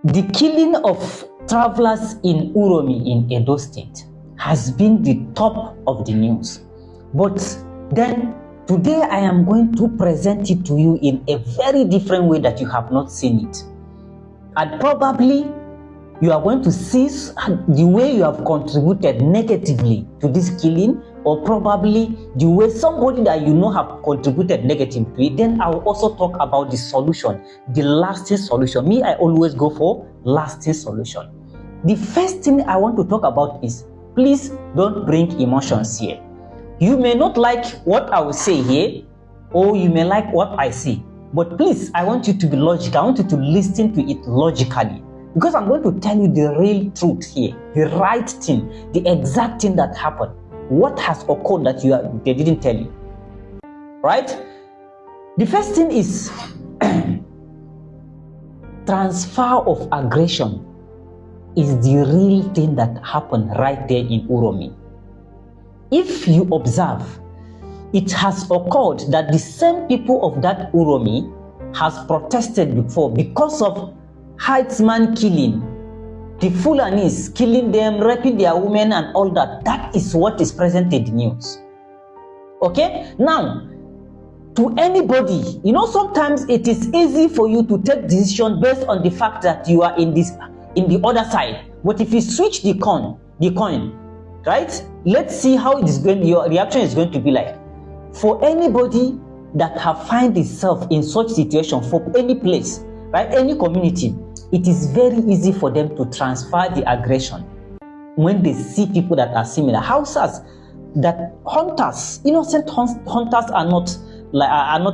The killing of travelers in Uromi in Edo State has been the top of the news. But then today I am going to present it to you in a very different way that you have not seen it. And probably you are going to see the way you have contributed negatively to this killing, or probably the way somebody that you know have contributed negatively. Then I will also talk about the solution, the lasting solution. Me, I always go for lasting solution. The first thing I want to talk about is, please don't bring emotions here. You may not like what I will say here, or you may like what I say, but please, I want you to be logical. I want you to listen to it logically, because I'm going to tell you the real truth here, the right thing, the exact thing that happened. What has occurred that they didn't tell you, right? The first thing is transfer of aggression is the real thing that happened right there in Uromi. If you observe, it has occurred that the same people of that Uromi has protested before because of herdsman killing, the Fulanis killing them, raping their women and all that. That is what is present in the news. Okay? Now, to anybody, sometimes it is easy for you to take decision based on the fact that you are in the other side. But if you switch the coin, right? Let's see how your reaction is going to be like. For anybody that have find itself in such situation, for any place, right, any community, it is very easy for them to transfer the aggression when they see people that are similar. Houses that hunters, innocent hunters are not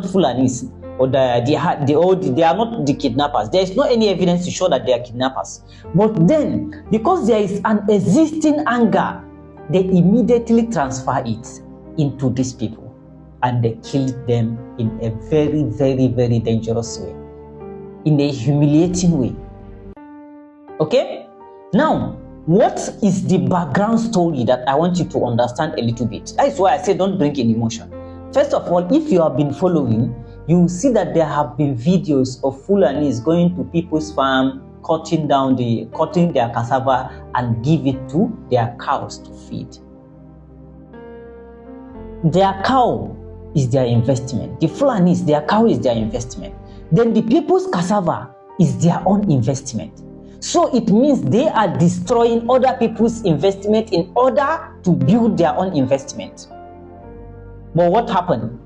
Fulanis, or they are not the kidnappers. There is no any evidence to show that they are kidnappers. But then, because there is an existing anger, they immediately transfer it into these people, and they kill them in a very, very, very dangerous way, in a humiliating way. Okay? Now, what is the background story that I want you to understand a little bit? That is why I say don't bring in emotion. First of all, if you have been following, you will see that there have been videos of Fulanis going to people's farm, cutting their cassava and give it to their cows to feed. Their cow is their investment. The Fulanis, their cow is their investment. Then the people's cassava is their own investment. So it means they are destroying other people's investment in order to build their own investment. But what happened?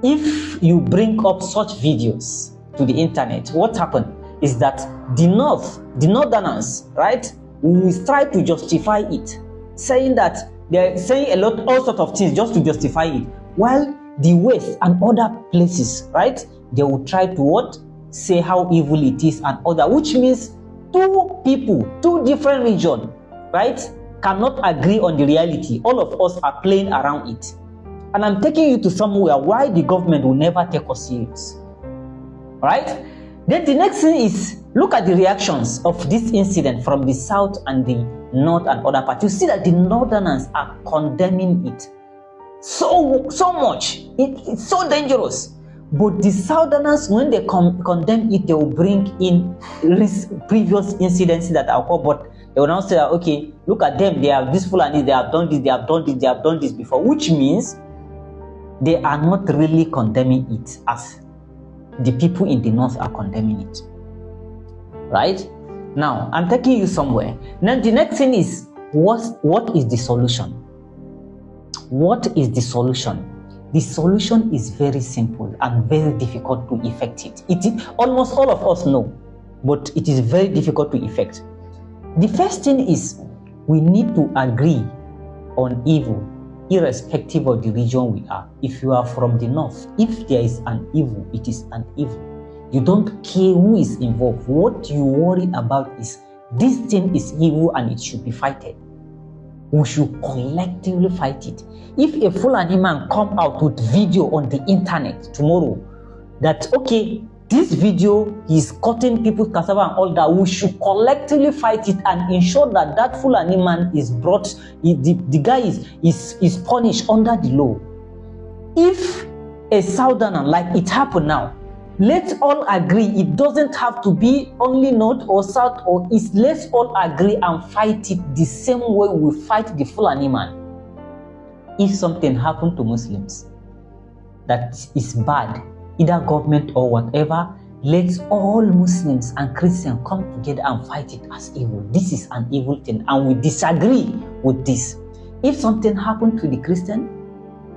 If you bring up such videos to the internet, what happened is that the northerners, right, will try to justify it, saying that they're saying all sorts of things just to justify it, while the West and other places, right, they will try to what? Say how evil it is and other, which means two different regions, right, cannot agree on the reality. All of us are playing around it. And I'm taking you to somewhere why the government will never take us serious. Right? Then the next thing is, look at the reactions of this incident from the south and the north and other parts. You see that the northerners are condemning it so much. It's so dangerous. But the southerners, when they condemn it, they will bring in previous incidents that occurred. But they will now say, okay, look at them, they have this Fulani, they have done this, they have done this, they have done this before, which means they are not really condemning it as the people in the north are condemning it. Right? Now, I'm taking you somewhere. Now, the next thing is, what is the solution? What is the solution? The solution is very simple and very difficult to effect it. Almost all of us know, but it is very difficult to effect. The first thing is, we need to agree on evil, irrespective of the region we are. If you are from the north, if there is an evil, it is an evil. You don't care who is involved. What you worry about is, this thing is evil and it should be fighted. We should collectively fight it. If a Fulani man come out with video on the internet tomorrow that, okay, this video is cutting people's cassava and all that, we should collectively fight it and ensure that that Fulani man is brought, the guy is punished under the law. If a southerner, like it happened now, Let's all agree. It doesn't have to be only north or south or east. Let's all agree and fight it the same way we fight the Fulani man. If something happened to Muslims that is bad, either government or whatever, let's all Muslims and Christians come together and fight it as evil. This is an evil thing and we disagree with this. If something happened to the Christian,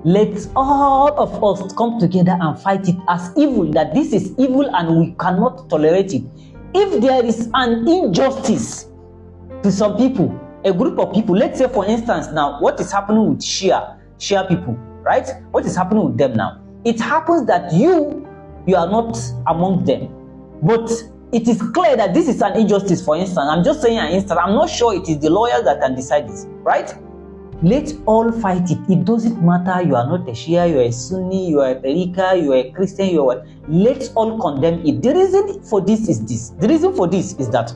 let's all of us come together and fight it as evil, that this is evil and we cannot tolerate it. If there is an injustice to some people, a group of people, let's say for instance now, what is happening with Shia people, right? What is happening with them now? It happens that you are not among them, but it is clear that this is an injustice. For instance, I'm just saying an instance, I'm not sure it is the lawyers that can decide this, right? Let's all fight it. It doesn't matter, you are not a Shia, you are a Sunni, you are a Tariqa, you are a Christian, you are what. Let's all condemn it. The reason for this is this. The reason for this is that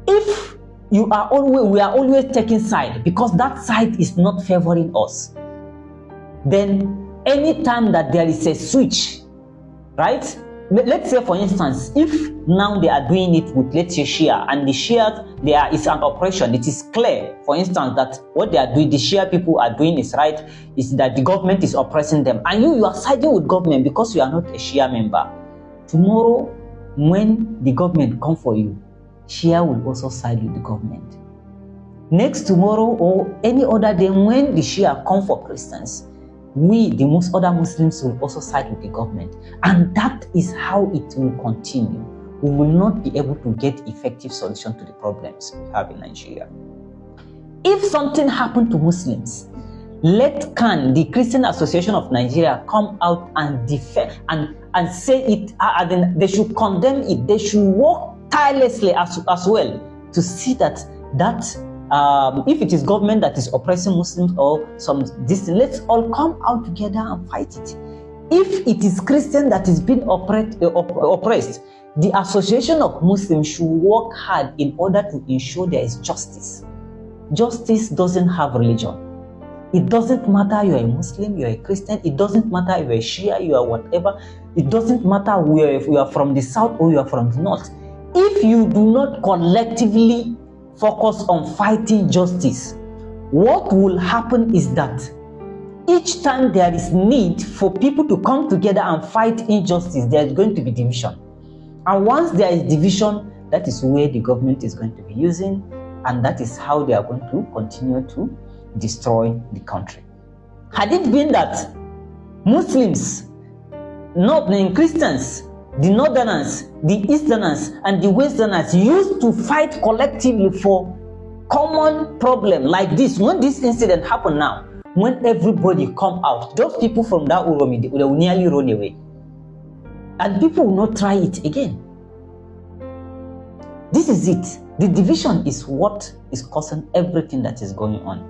if we are always taking side because that side is not favoring us, then anytime that there is a switch, right? Let's say for instance, if now they are doing it with, let's say, Shia, and the Shia, is an oppression, it is clear, for instance, that what they are doing, the Shia people are doing is right, is that the government is oppressing them, and you are siding with government because you are not a Shia member. Tomorrow, when the government come for you, Shia will also side with the government. Next tomorrow or any other day, when the Shia come for Christians, we, the most other Muslims, will also side with the government. And that is how it will continue. We will not be able to get effective solution to the problems we have in Nigeria. If something happened to Muslims, let CAN, the Christian Association of Nigeria, come out and defend and say it, and they should condemn it. They should work tirelessly as well to see that if it is government that is oppressing Muslims or some distance, let's all come out together and fight it. If it is Christian that is being oppressed, the Association of Muslims should work hard in order to ensure there is justice. Justice doesn't have religion. It doesn't matter you are a Muslim, you are a Christian, it doesn't matter you are a Shia, you are whatever, it doesn't matter if you are from the south or you are from the north. If you do not collectively focus on fighting justice, what will happen is that each time there is need for people to come together and fight injustice, there is going to be division. And once there is division, that is where the government is going to be using, and that is how they are going to continue to destroy the country. Had it been that Muslims, not Christians, the Northerners, the Easterners, and the Westerners used to fight collectively for common problem like this, when this incident happened now, when everybody come out, those people from that Uromi, they will nearly run away. And people will not try it again. This is it. The division is what is causing everything that is going on.